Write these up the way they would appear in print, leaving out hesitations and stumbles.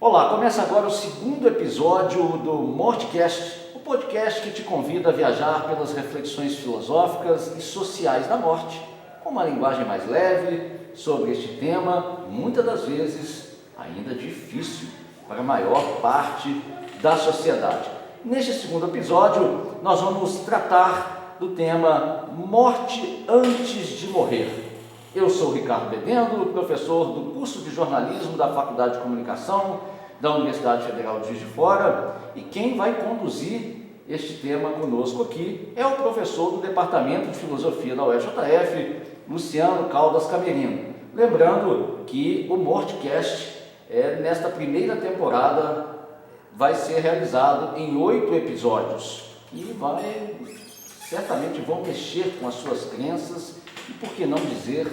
Olá, começa agora o segundo episódio do Mortecast, o podcast que te convida a viajar pelas reflexões filosóficas e sociais da morte, com uma linguagem mais leve sobre este tema, muitas das vezes ainda difícil para a maior parte da sociedade. Neste segundo episódio, nós vamos tratar do tema Morte antes de morrer. Eu sou Ricardo Bedendo, professor do curso de jornalismo da Faculdade de Comunicação da Universidade Federal de Juiz de Fora, e quem vai conduzir este tema conosco aqui é o professor do Departamento de Filosofia da UFJF, Luciano Caldas Camerino. Lembrando que o Mortecast, nesta primeira temporada, vai ser realizado em 8 episódios e certamente vão mexer com as suas crenças e, por que não dizer,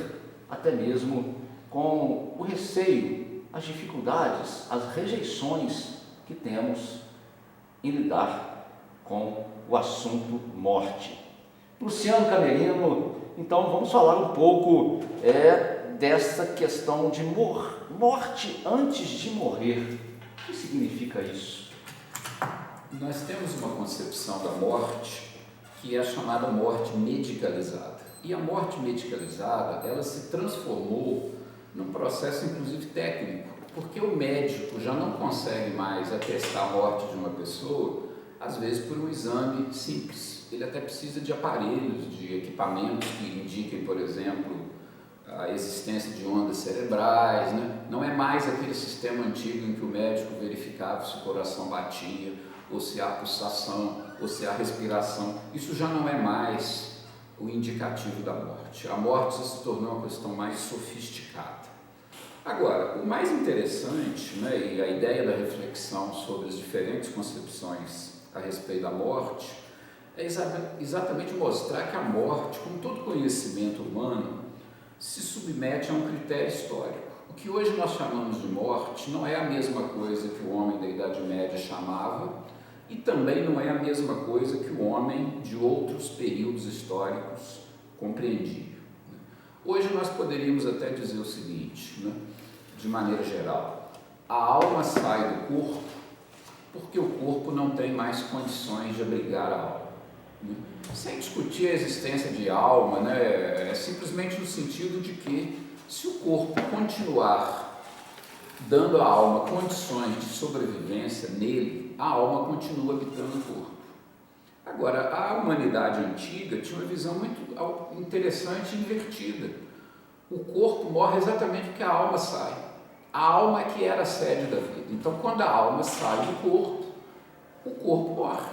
até mesmo com o receio, as dificuldades, as rejeições que temos em lidar com o assunto morte. Luciano Camerino, então vamos falar um pouco dessa questão de morte antes de morrer. O que significa isso? Nós temos uma concepção da morte que é a chamada morte medicalizada. E a morte medicalizada, ela se transformou num processo, inclusive, técnico, porque o médico já não consegue mais atestar a morte de uma pessoa, às vezes por um exame simples. Ele até precisa de aparelhos, de equipamentos que indiquem, por exemplo, a existência de ondas cerebrais, né? Não é mais aquele sistema antigo em que o médico verificava se o coração batia, ou se há pulsação, ou se há respiração. Isso já não é mais o indicativo da morte. A morte se tornou uma questão mais sofisticada. Agora, o mais interessante, né, e a ideia da reflexão sobre as diferentes concepções a respeito da morte, é exatamente mostrar que a morte, com todo conhecimento humano, se submete a um critério histórico. O que hoje nós chamamos de morte não é a mesma coisa que o homem da Idade Média chamava, e também não é a mesma coisa que o homem de outros períodos históricos compreendia. Hoje nós poderíamos até dizer o seguinte, né, de maneira geral: a alma sai do corpo porque o corpo não tem mais condições de abrigar a alma. Sem discutir a existência de alma, né, é simplesmente no sentido de que, se o corpo continuar dando à alma condições de sobrevivência nele, a alma continua habitando o corpo. Agora, a humanidade antiga tinha uma visão muito interessante e invertida. O corpo morre exatamente porque a alma sai. A alma é que era a sede da vida. Então, quando a alma sai do corpo, o corpo morre.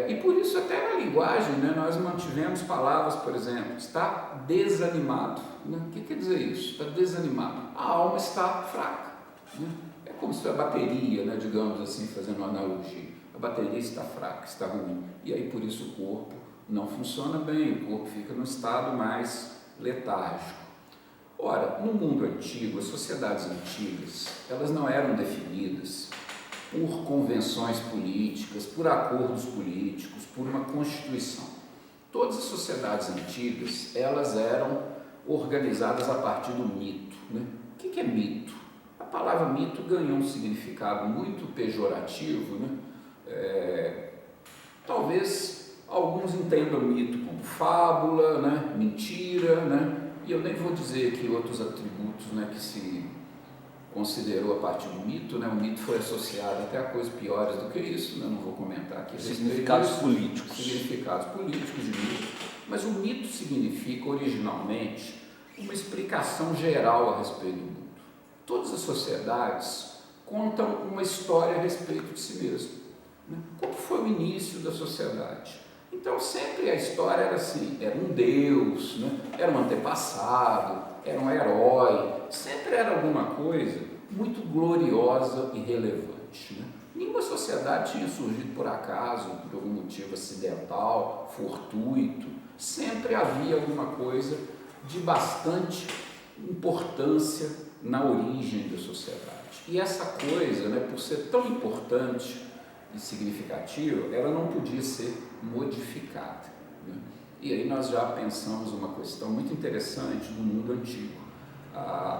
E por isso, até na linguagem, né, nós mantivemos palavras, por exemplo, está desanimado. Né? O que quer dizer isso? Está desanimado. A alma está fraca. Né? É como se a bateria, né, digamos assim, fazendo uma analogia, a bateria está fraca, está ruim. E aí, por isso, o corpo não funciona bem, o corpo fica no estado mais letárgico. Ora, no mundo antigo, as sociedades antigas, elas não eram definidas por convenções políticas, por acordos políticos, por uma constituição. Todas as sociedades antigas, elas eram organizadas a partir do mito. Né? O que é mito? A palavra mito ganhou um significado muito pejorativo, né? Talvez alguns entendam mito como fábula, né? Mentira, né? E eu nem vou dizer aqui outros atributos, né, que se considerou a partir do mito, né? O mito foi associado até a coisas piores do que isso, né? Não vou comentar aqui. Significados políticos. Significados políticos de mito. Mas o mito significa, originalmente, uma explicação geral a respeito do mundo. Todas as sociedades contam uma história a respeito de si mesmas. Né? Como foi o início da sociedade? Então, sempre a história era assim, era um deus, né? Era um antepassado, era um herói, sempre era alguma coisa muito gloriosa e relevante. Né? Nenhuma sociedade tinha surgido por acaso, por algum motivo acidental, fortuito, sempre havia alguma coisa de bastante importância na origem da sociedade. E essa coisa, né, por ser tão importante e significativa, ela não podia ser modificada. Né? E aí nós já pensamos uma questão muito interessante do mundo antigo.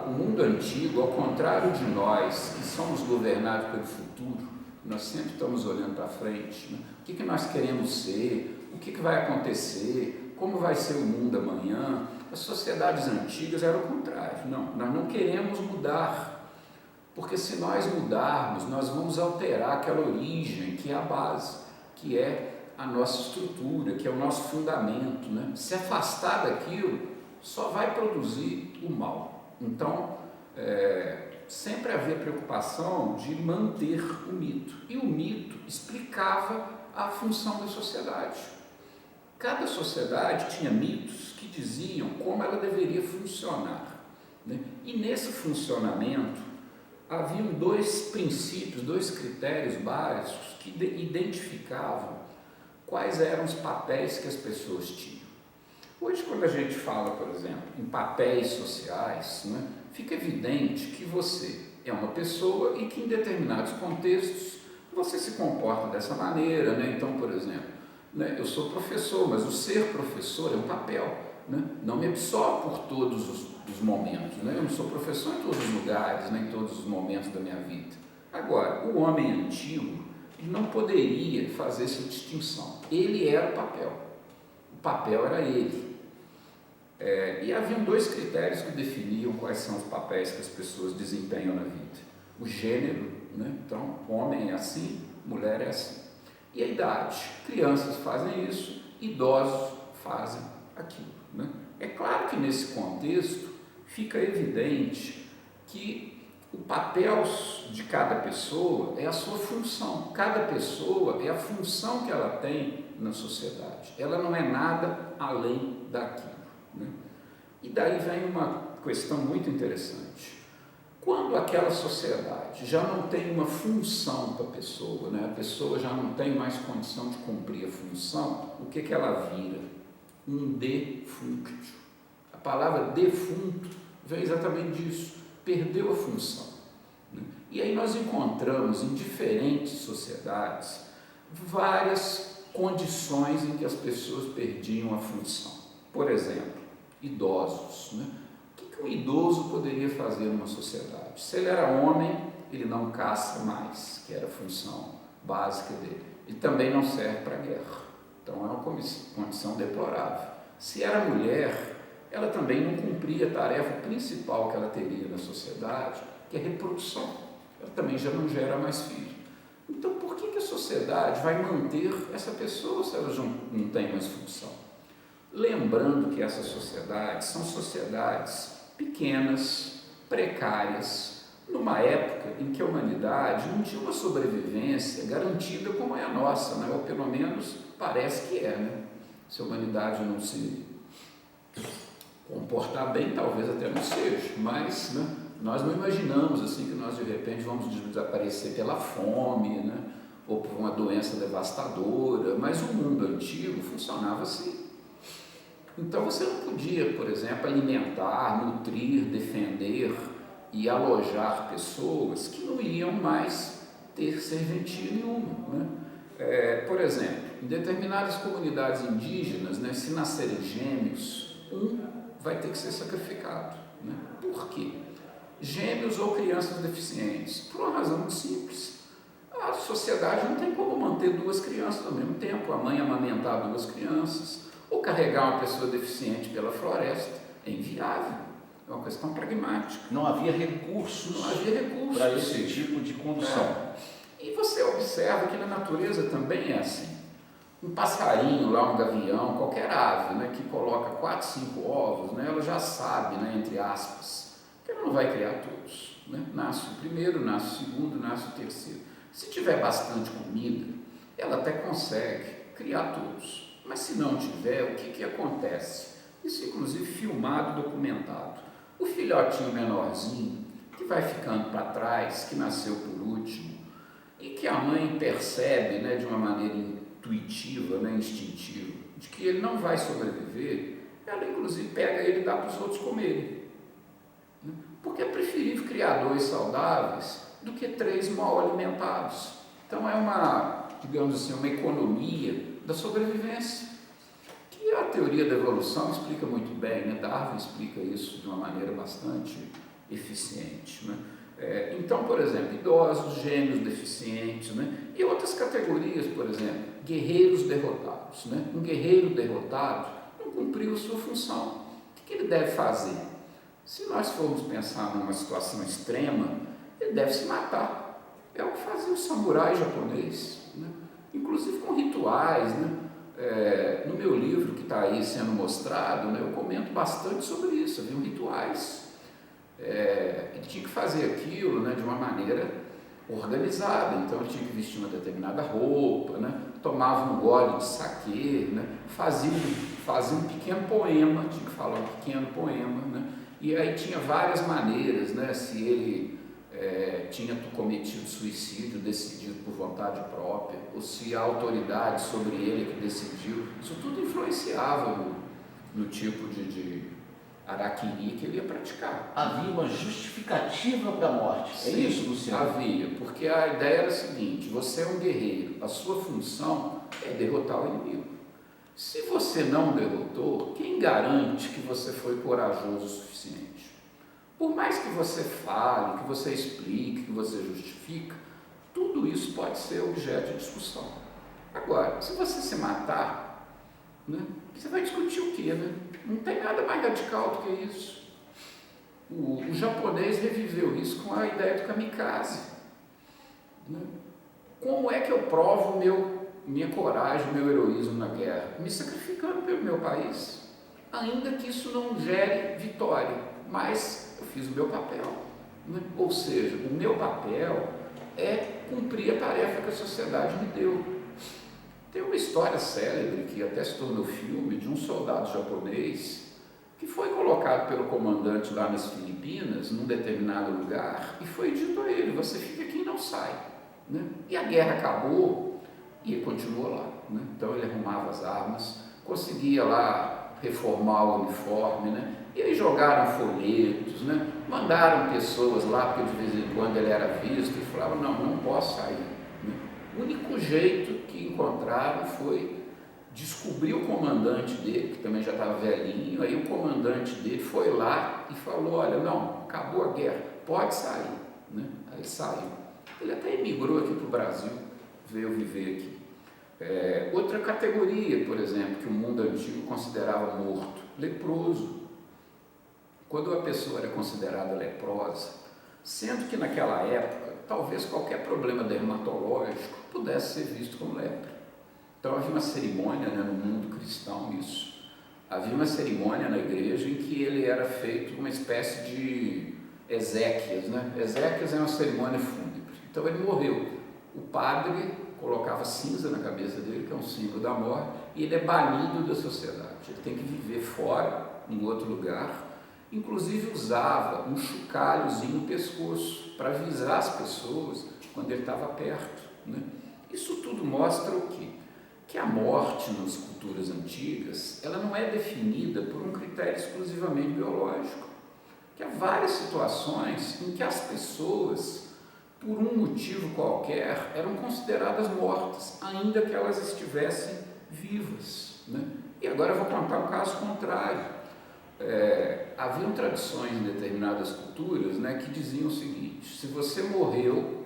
O mundo antigo, ao contrário de nós, que somos governados pelo futuro, nós sempre estamos olhando para frente, né? O que nós queremos ser, o que vai acontecer, como vai ser o mundo amanhã. As sociedades antigas eram o contrário. Não, nós não queremos mudar, porque se nós mudarmos, nós vamos alterar aquela origem que é a base, que é a nossa estrutura, que é o nosso fundamento, né? Se afastar daquilo, só vai produzir o mal. Então, sempre havia preocupação de manter o mito. E o mito explicava a função da sociedade. Cada sociedade tinha mitos que diziam como ela deveria funcionar, né? E nesse funcionamento, haviam dois princípios, dois critérios básicos que identificavam quais eram os papéis que as pessoas tinham. Hoje, quando a gente fala, por exemplo, em papéis sociais, né, fica evidente que você é uma pessoa e que em determinados contextos você se comporta dessa maneira, né? Então, por exemplo, né, eu sou professor, mas o ser professor é um papel, né? Não me absorve por todos os momentos, né? Eu não sou professor em todos os lugares, né, em todos os momentos da minha vida. Agora, o homem antigo, ele não poderia fazer essa distinção. Ele era o papel era ele. E haviam dois critérios que definiam quais são os papéis que as pessoas desempenham na vida. O gênero, né? Então, homem é assim, mulher é assim. E a idade. Crianças fazem isso, idosos fazem aquilo, né? É claro que nesse contexto fica evidente que o papel de cada pessoa é a sua função. Cada pessoa é a função que ela tem na sociedade. Ela não é nada além daquilo, né? E daí vem uma questão muito interessante. Quando aquela sociedade já não tem uma função para a pessoa, né? A pessoa já não tem mais condição de cumprir a função, o que ela vira? Um defunto. A palavra defunto vem exatamente disso, perdeu a função, né? E aí nós encontramos em diferentes sociedades várias condições em que as pessoas perdiam a função. Por exemplo, idosos, né? O que um idoso poderia fazer numa sociedade? Se ele era homem, ele não caça mais, que era a função básica dele. Ele também não serve para a guerra, então é uma condição deplorável. Se era mulher, ela também não cumpria a tarefa principal que ela teria na sociedade, que é a reprodução. Ela também já não gera mais filho. Então, por que a sociedade vai manter essa pessoa se ela não tem mais função? Lembrando que essas sociedades são sociedades pequenas, precárias, numa época em que a humanidade não tinha uma sobrevivência garantida como é a nossa, né? Ou pelo menos parece que é, né? Se a humanidade não se comportar bem, talvez até não seja, mas, né, nós não imaginamos assim que nós de repente vamos desaparecer pela fome, né, ou por uma doença devastadora, mas o mundo antigo funcionava assim. Então você não podia, por exemplo, alimentar, nutrir, defender e alojar pessoas que não iam mais ter serventia nenhuma, né? Por exemplo, em determinadas comunidades indígenas, né, se nascerem gêmeos, um vai ter que ser sacrificado, né? Por quê? Gêmeos ou crianças deficientes? Por uma razão muito simples. A sociedade não tem como manter duas crianças ao mesmo tempo, a mãe amamentar duas crianças, ou carregar uma pessoa deficiente pela floresta. É inviável, é uma questão pragmática. Não havia recursos para esse tipo de condição. E você observa que na natureza também é assim. Um passarinho lá, um gavião, qualquer ave, né, que coloca 4, 5 ovos, né, ela já sabe, né, entre aspas, que ela não vai criar todos, né? Nasce o primeiro, nasce o segundo, nasce o terceiro. Se tiver bastante comida, ela até consegue criar todos. Mas se não tiver, o que acontece? Isso inclusive filmado, documentado. O filhotinho menorzinho, que vai ficando para trás, que nasceu por último, e que a mãe percebe, né, de uma maneira intuitiva, né, instintiva, de que ele não vai sobreviver, ela inclusive pega ele e dá para os outros comerem. Porque é preferível criar 2 saudáveis do que 3 mal alimentados. Então é uma, digamos assim, uma economia da sobrevivência. que a teoria da evolução explica muito bem, né? Darwin explica isso de uma maneira bastante eficiente, né? Então, por exemplo, idosos, gênios deficientes, né? E outras categorias, por exemplo, guerreiros derrotados, né? Um guerreiro derrotado não cumpriu a sua função. O que ele deve fazer? Se nós formos pensar numa situação extrema, ele deve se matar. É o que fazia o samurai japonês, né? Inclusive com rituais, né? No meu livro que está aí sendo mostrado, né, eu comento bastante sobre isso, haviam rituais. Ele tinha que fazer aquilo, né, de uma maneira organizada, então ele tinha que vestir uma determinada roupa, né, tomava um gole de saquê, né, fazia um pequeno poema, tinha que falar um pequeno poema, né, e aí tinha várias maneiras, né, se ele tinha cometido suicídio decidido por vontade própria, ou se a autoridade sobre ele que decidiu, isso tudo influenciava no tipo de harakiri que ele ia praticar. Havia uma justificativa para a morte, é Sim, isso, Luciano? havia, porque a ideia era a seguinte: você é um guerreiro, a sua função é derrotar o inimigo. Se você não derrotou, quem garante que você foi corajoso o suficiente? Por mais que você fale, que você explique, que você justifique, tudo isso pode ser objeto de discussão. Agora, se você se matar, né, você vai discutir o quê? Né? Não tem nada mais radical do que isso. O japonês reviveu isso com a ideia do kamikaze. Né? Como é que eu provo minha coragem, meu heroísmo na guerra? Me sacrificando pelo meu país, ainda que isso não gere vitória, mas eu fiz o meu papel, né? Ou seja, o meu papel é cumprir a tarefa que a sociedade me deu. Tem uma história célebre que até se tornou filme de um soldado japonês que foi colocado pelo comandante lá nas Filipinas, num determinado lugar, e foi dito a ele: você fica aqui e não sai, né? E a guerra acabou e ele continuou lá, né? Então ele arrumava as armas, conseguia lá reformar o uniforme, né? E aí jogaram folhetos, né? Mandaram pessoas lá, porque de vez em quando ele era visto, e falavam: não posso sair, né? O único jeito que encontraram foi descobrir o comandante dele, que também já estava velhinho. Aí o comandante dele foi lá e falou: olha, não, acabou a guerra, pode sair, né? Aí ele saiu. Ele até emigrou aqui para o Brasil, veio viver aqui. Outra categoria, por exemplo, que o mundo antigo considerava morto: leproso. Quando a pessoa era considerada leprosa, sendo que naquela época talvez qualquer problema dermatológico pudesse ser visto como lepra. Então havia uma cerimônia, né, no mundo cristão, isso. Havia uma cerimônia na igreja em que ele era feito uma espécie de exéquias, né? Exéquias é uma cerimônia fúnebre. Então ele morreu. O padre colocava cinza na cabeça dele, que é um símbolo da morte, e ele é banido da sociedade. Ele tem que viver fora, em outro lugar. Inclusive usava um chocalhozinho no pescoço para avisar as pessoas quando ele estava perto, né? Isso tudo mostra o quê? Que a morte nas culturas antigas, ela não é definida por um critério exclusivamente biológico. Que há várias situações em que as pessoas, por um motivo qualquer, eram consideradas mortas, ainda que elas estivessem vivas, né? E agora eu vou contar um caso contrário. Haviam tradições em determinadas culturas, né, que diziam o seguinte: se você morreu,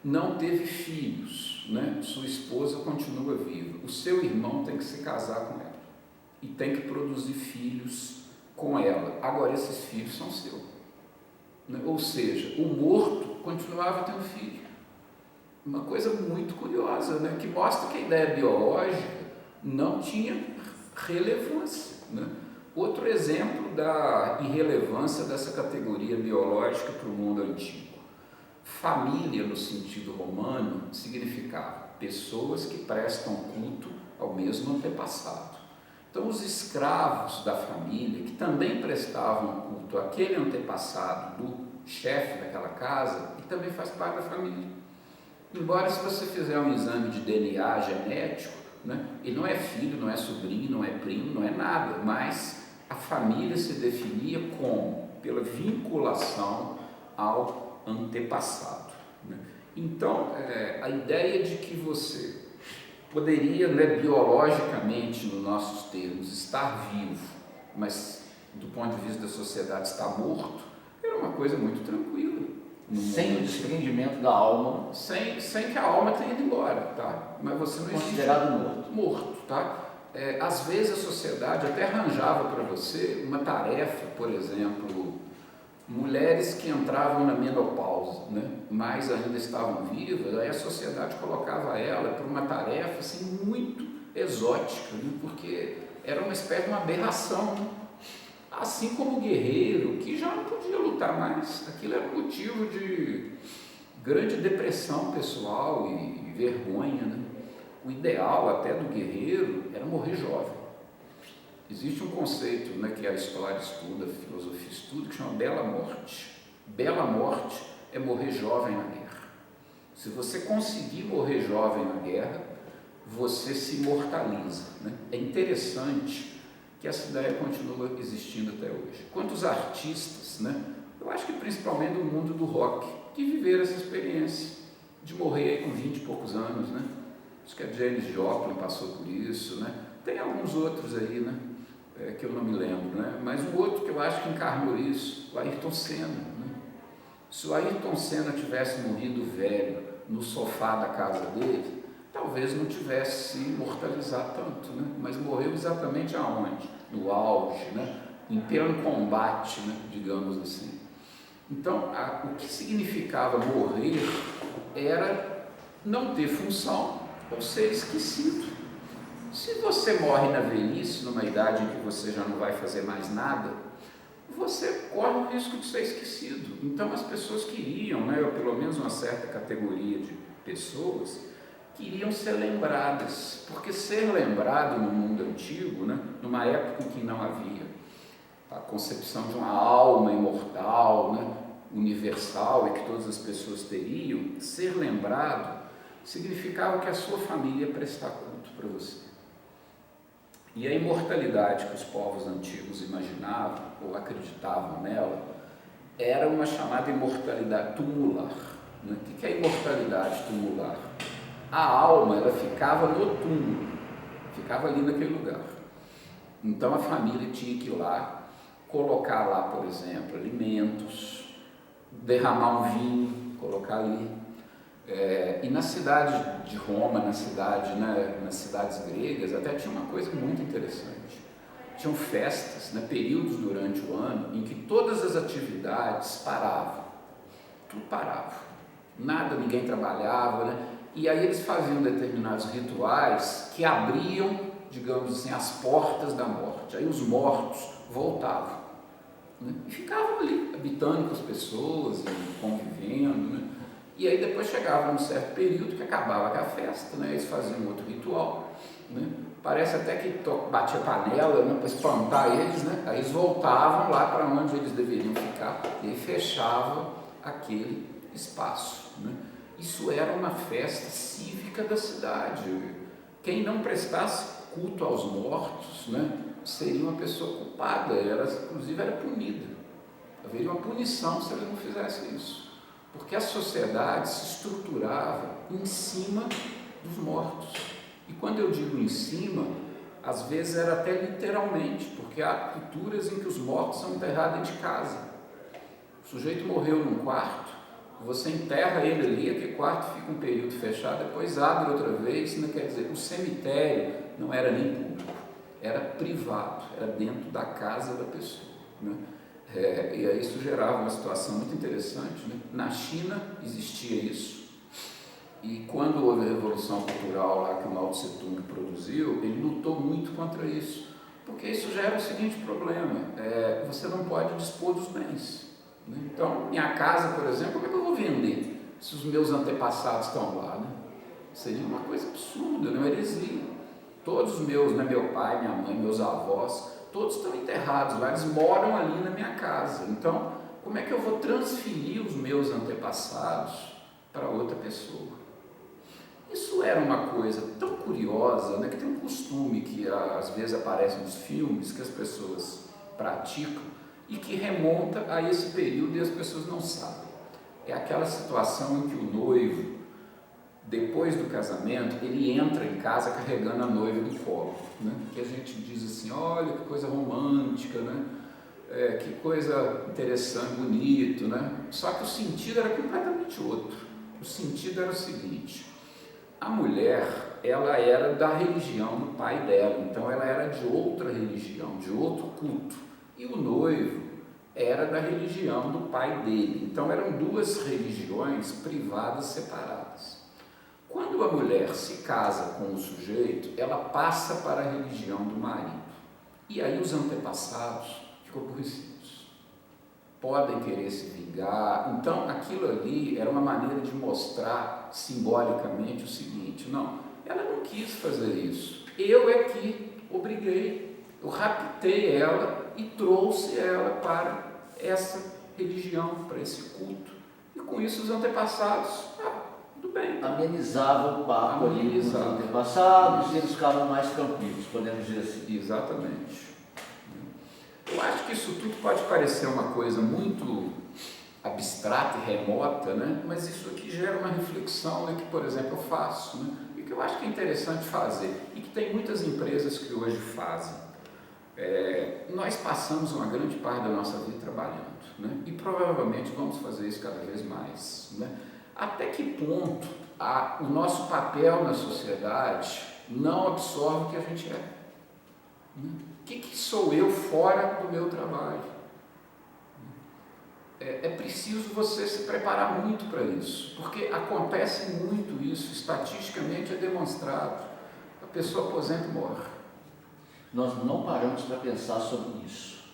não teve filhos, né, sua esposa continua viva, o seu irmão tem que se casar com ela e tem que produzir filhos com ela. Agora esses filhos são seus, né? Ou seja, o morto continuava tendo filho. Uma coisa muito curiosa, né, que mostra que a ideia biológica não tinha relevância, né? Outro exemplo da irrelevância dessa categoria biológica para o mundo antigo. Família, no sentido romano, significava pessoas que prestam culto ao mesmo antepassado. Então, os escravos da família, que também prestavam culto àquele antepassado do chefe daquela casa, e também faz parte da família. Embora, se você fizer um exame de DNA genético, né, ele não é filho, não é sobrinho, não é primo, não é nada, mas a família se definia como? Pela vinculação ao antepassado, né? Então, a ideia de que você poderia, né, biologicamente, nos nossos termos, estar vivo, mas do ponto de vista da sociedade estar morto, era uma coisa muito tranquila. Sem o desprendimento da alma. Sem que a alma tenha ido embora, tá? Mas você não existe. Considerado morto. Morto, tá? Às vezes a sociedade até arranjava para você uma tarefa, por exemplo, mulheres que entravam na menopausa, né, mas ainda estavam vivas, aí a sociedade colocava ela para uma tarefa assim, muito exótica, né, porque era uma espécie de uma aberração, né? Assim como o guerreiro, que já não podia lutar mais, aquilo era motivo de grande depressão pessoal e vergonha, né? O ideal até do guerreiro era morrer jovem. Existe um conceito, né, que a história estuda, a filosofia estuda, que chama bela morte. Bela morte é morrer jovem na guerra. Se você conseguir morrer jovem na guerra, você se imortaliza, né? É interessante que essa ideia continua existindo até hoje. Quantos artistas, né, eu acho que principalmente do mundo do rock, que viveram essa experiência de morrer aí com 20 e poucos anos, né? Acho que a Janis Joplin passou por isso, né? Tem alguns outros aí, né? Que eu não me lembro, né? Mas um outro que eu acho que encarnou isso, o Ayrton Senna, né? Se o Ayrton Senna tivesse morrido velho no sofá da casa dele, talvez não tivesse se imortalizado tanto, né? Mas morreu exatamente aonde? No auge, né? Em pleno combate, né? Digamos assim. Então, o que significava morrer era não ter função ou ser esquecido. Se você morre na velhice, numa idade em que você já não vai fazer mais nada, você corre o risco de ser esquecido. Então as pessoas queriam, né, ou pelo menos uma certa categoria de pessoas, queriam ser lembradas, porque ser lembrado no mundo antigo, né, numa época em que não havia a concepção de uma alma imortal, né, universal e que todas as pessoas teriam, ser lembrado significava que a sua família ia prestar culto para você. E a imortalidade que os povos antigos imaginavam ou acreditavam nela era uma chamada imortalidade tumular. Né? O que é imortalidade tumular? A alma, ela ficava no túmulo, ficava ali naquele lugar. Então a família tinha que ir lá, colocar lá, por exemplo, alimentos, derramar um vinho, colocar ali. E na cidade de Roma, nas cidades gregas, até tinha uma coisa muito interessante. Tinham festas, né, períodos durante o ano, em que todas as atividades paravam. Tudo parava. Nada, ninguém trabalhava, né? E aí eles faziam determinados rituais que abriam, digamos assim, as portas da morte. Aí os mortos voltavam, né? E ficavam ali, habitando com as pessoas, convivendo, né? E aí depois chegava um certo período que acabava com a festa, né? Eles faziam outro ritual, né? Parece até que batia panela, né, para espantar eles, né? Aí eles voltavam lá para onde eles deveriam ficar e aí fechava aquele espaço, né? Isso era uma festa cívica da cidade. Quem não prestasse culto aos mortos, né, seria uma pessoa culpada, inclusive era punida. Haveria uma punição se ele não fizesse isso. Porque a sociedade se estruturava em cima dos mortos. E quando eu digo em cima, às vezes era até literalmente, porque há culturas em que os mortos são enterrados dentro de casa. O sujeito morreu num quarto, você enterra ele ali, aquele quarto fica um período fechado, depois abre outra vez, não quer dizer, o cemitério não era nem público, era privado, era dentro da casa da pessoa, né? E aí isso gerava uma situação muito interessante, né? Na China existia isso, e quando houve a Revolução Cultural lá que o Mao Tse Tung produziu, ele lutou muito contra isso, porque isso gera o seguinte problema, você não pode dispor dos bens, né? Então, minha casa, por exemplo, como é que eu vou vender se os meus antepassados estão lá, né? Seria uma coisa absurda, uma heresia. Todos os meus, né, meu pai, minha mãe, meus avós, todos estão enterrados lá, eles moram ali na minha casa. Então, como é que eu vou transferir os meus antepassados para outra pessoa? Isso era uma coisa tão curiosa, né, que tem um costume que às vezes aparece nos filmes, que as pessoas praticam e que remonta a esse período e as pessoas não sabem. É aquela situação em que o noivo depois do casamento, ele entra em casa carregando a noiva no colo, né? Que a gente diz assim, olha que coisa romântica, né? Que coisa interessante, bonito, né? Só que o sentido era completamente outro. O sentido era o seguinte: a mulher, ela era da religião do pai dela, então ela era de outra religião, de outro culto, e o noivo era da religião do pai dele, então eram duas religiões privadas separadas. Quando a mulher se casa com o sujeito, ela passa para a religião do marido, e aí os antepassados ficam aborrecidos, podem querer se vingar. Então aquilo ali era uma maneira de mostrar simbolicamente o seguinte: não, ela não quis fazer isso, eu é que obriguei, eu raptei ela e trouxe ela para essa religião, para esse culto, e com isso os antepassados, tudo bem, Amenizava o papo ali com os antepassados e eles ficavam mais tranquilos, podemos dizer assim. Exatamente. Eu acho que isso tudo pode parecer uma coisa muito abstrata e remota, né? Mas isso aqui gera uma reflexão, né, que, por exemplo, eu faço, né? E que eu acho que é interessante fazer, e que tem muitas empresas que hoje fazem. Nós passamos uma grande parte da nossa vida trabalhando, né? E provavelmente vamos fazer isso cada vez mais, né? Até que ponto o nosso papel na sociedade não absorve o que a gente é? O que sou eu fora do meu trabalho? É preciso você se preparar muito para isso, porque acontece muito isso, estatisticamente é demonstrado. A pessoa aposenta e morre. Nós não paramos para pensar sobre isso.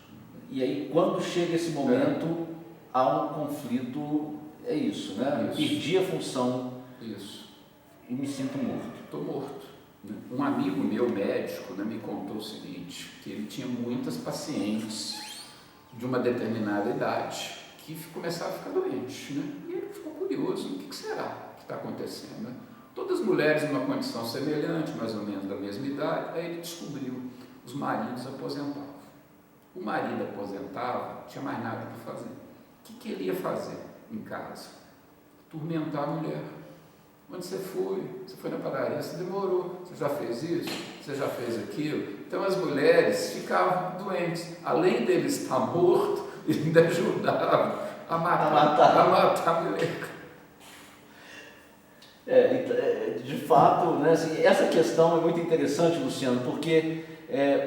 E aí, quando chega esse momento, há um conflito, é isso, né? Isso. Perdi a função Isso. e me sinto morto. Estou morto. Um amigo meu, médico, né, me contou o seguinte, que ele tinha muitas pacientes de uma determinada idade que começaram a ficar doentes, né? E ele ficou curioso, o que será que está acontecendo, né? Todas as mulheres numa condição semelhante, mais ou menos da mesma idade. Aí ele descobriu, os maridos aposentavam. O marido aposentava, não tinha mais nada para fazer. O que ele ia fazer em casa? Tormentar a mulher. Onde você foi? Você foi na padaria? Você demorou? Você já fez isso? Você já fez aquilo? Então as mulheres ficavam doentes. Além dele estar morto, ele ainda ajudava a matar a mulher. De fato, né, assim, essa questão é muito interessante, Luciano, porque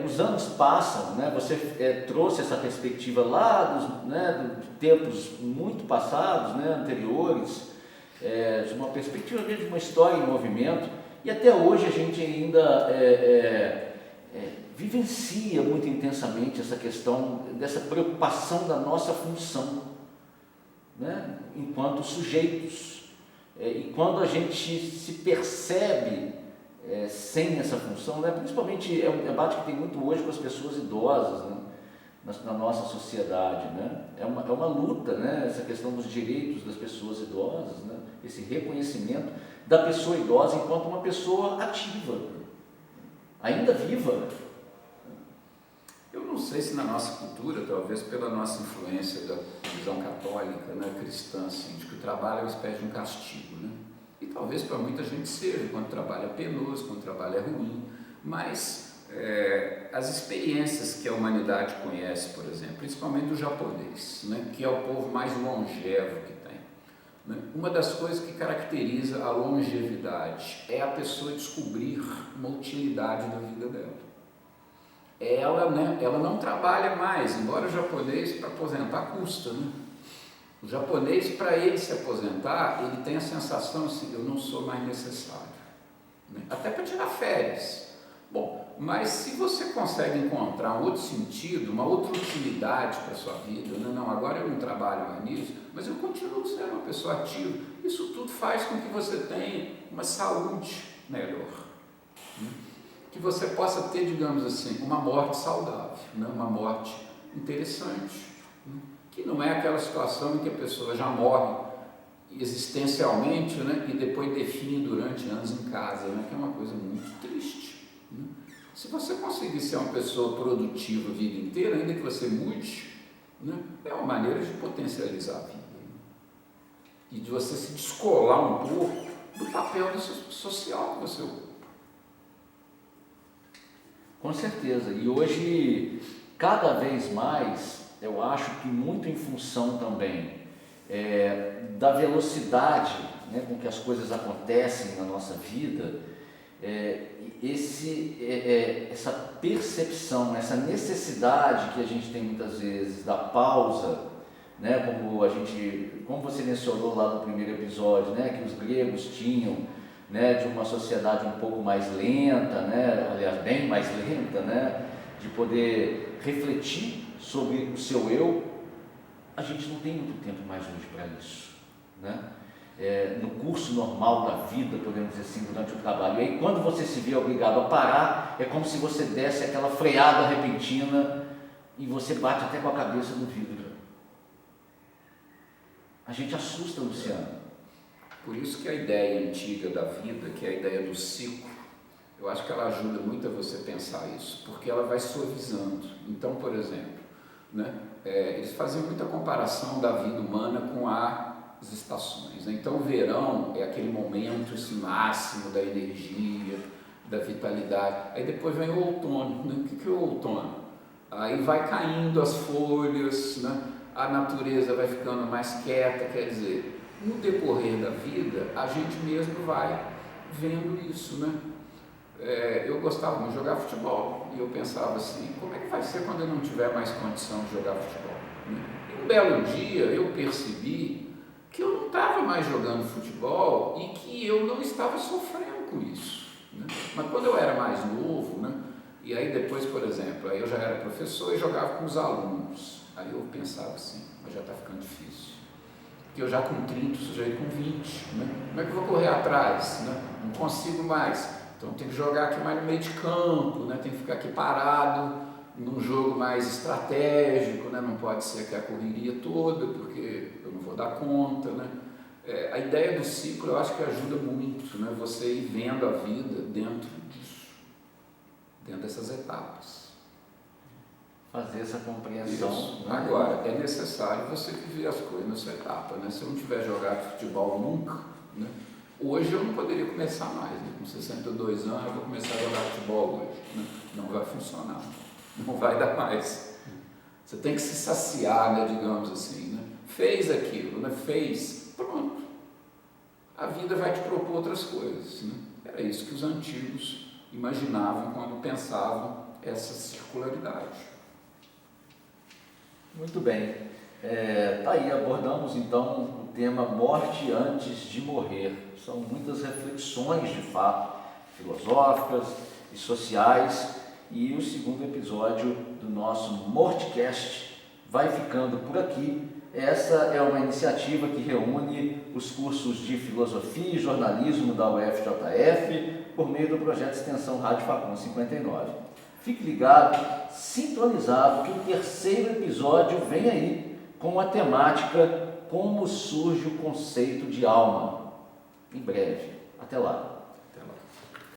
os anos passam, né, você trouxe essa perspectiva lá de tempos muito passados, né, anteriores, de uma perspectiva de uma história em movimento, e até hoje a gente ainda vivencia muito intensamente essa questão dessa preocupação da nossa função, né, enquanto sujeitos. E quando a gente se percebe sem essa função, né, principalmente é um debate que tem muito hoje com as pessoas idosas, né, na nossa sociedade, né, é uma luta, né, essa questão dos direitos das pessoas idosas, né, esse reconhecimento da pessoa idosa enquanto uma pessoa ativa, ainda viva. Eu não sei se na nossa cultura, talvez pela nossa influência da visão católica, né, cristã, assim, de que o trabalho é uma espécie de um castigo, né? E talvez para muita gente seja, quando o trabalho é penoso, quando o trabalho é ruim, mas as experiências que a humanidade conhece, por exemplo, principalmente do japonês, né, que é o povo mais longevo que tem, né? Uma das coisas que caracteriza a longevidade é a pessoa descobrir uma utilidade na vida dela. Ela não trabalha mais, embora o japonês para aposentar custa, né? O japonês, para ele se aposentar, ele tem a sensação assim, eu não sou mais necessário, né? Até para tirar férias. Bom, mas se você consegue encontrar um outro sentido, uma outra utilidade para a sua vida, né? Não, agora eu não trabalho mais nisso, mas eu continuo sendo uma pessoa ativa, isso tudo faz com que você tenha uma saúde melhor, né? Que você possa ter, digamos assim, uma morte saudável, né? Uma morte interessante, né? Que não é aquela situação em que a pessoa já morre existencialmente, né? E depois define durante anos em casa, né? Que é uma coisa muito triste, né? Se você conseguir ser uma pessoa produtiva a vida inteira, ainda que você mude, né? É uma maneira de potencializar a vida, né? E de você se descolar um pouco do papel social que você ocupa. Com certeza. E hoje, cada vez mais, eu acho que muito em função também da velocidade, né, com que as coisas acontecem na nossa vida, essa percepção, essa necessidade que a gente tem muitas vezes da pausa, né, como você mencionou lá no primeiro episódio, né, que os gregos tinham, né, de uma sociedade um pouco mais lenta, né, aliás, bem mais lenta, né, de poder refletir sobre o seu eu. A gente não tem muito tempo mais hoje para isso, né? No curso normal da vida, podemos dizer assim, durante o trabalho. E aí, quando você se vê obrigado a parar, é como se você desse aquela freada repentina e você bate até com a cabeça no vidro. A gente assusta, Luciano. Por isso que a ideia antiga da vida, que é a ideia do ciclo, eu acho que ela ajuda muito a você pensar isso, porque ela vai suavizando. Então, por exemplo, né, eles faziam muita comparação da vida humana com as estações, né? Então, o verão é aquele momento máximo da energia, da vitalidade. Aí depois vem o outono, né? O que é o outono? Aí vai caindo as folhas, né? A natureza vai ficando mais quieta, quer dizer, no decorrer da vida, a gente mesmo vai vendo isso, né? Eu gostava muito de jogar futebol e eu pensava assim, como é que vai ser quando eu não tiver mais condição de jogar futebol? Né? E um belo dia eu percebi que eu não estava mais jogando futebol e que eu não estava sofrendo com isso, né? Mas quando eu era mais novo, né? E aí depois, por exemplo, aí eu já era professor e jogava com os alunos, aí eu pensava assim, mas já está ficando difícil. Porque eu já com 30, o sujeito com 20, né? Como é que eu vou correr atrás? Né? Não consigo mais. Então tem que jogar aqui mais no meio de campo, né? Tem que ficar aqui parado, num jogo mais estratégico, né? Não pode ser aqui a correria toda, porque eu não vou dar conta, né? A ideia do ciclo eu acho que ajuda muito, né? Você ir vendo a vida dentro disso, dentro dessas etapas. Fazer essa compreensão. Isso. Né? Agora, é necessário você viver as coisas nessa etapa, né? Se eu não tiver jogado futebol nunca, né? Hoje eu não poderia começar mais, né? Com 62 anos eu vou começar a jogar futebol hoje, né? Não vai funcionar, não vai dar mais. Você tem que se saciar, né, digamos assim, né? Fez aquilo, né? Fez, pronto. A vida vai te propor outras coisas, né? Era isso que os antigos imaginavam quando pensavam essa circularidade. Muito bem. Tá aí, abordamos então o tema morte antes de morrer. São muitas reflexões, de fato, filosóficas e sociais. E o segundo episódio do nosso Mortcast vai ficando por aqui. Essa é uma iniciativa que reúne os cursos de Filosofia e Jornalismo da UFJF por meio do projeto de extensão Rádio Facom 59. Fique ligado, sintonizado, que o terceiro episódio vem aí com a temática Como surge o conceito de alma. Em breve. Até lá.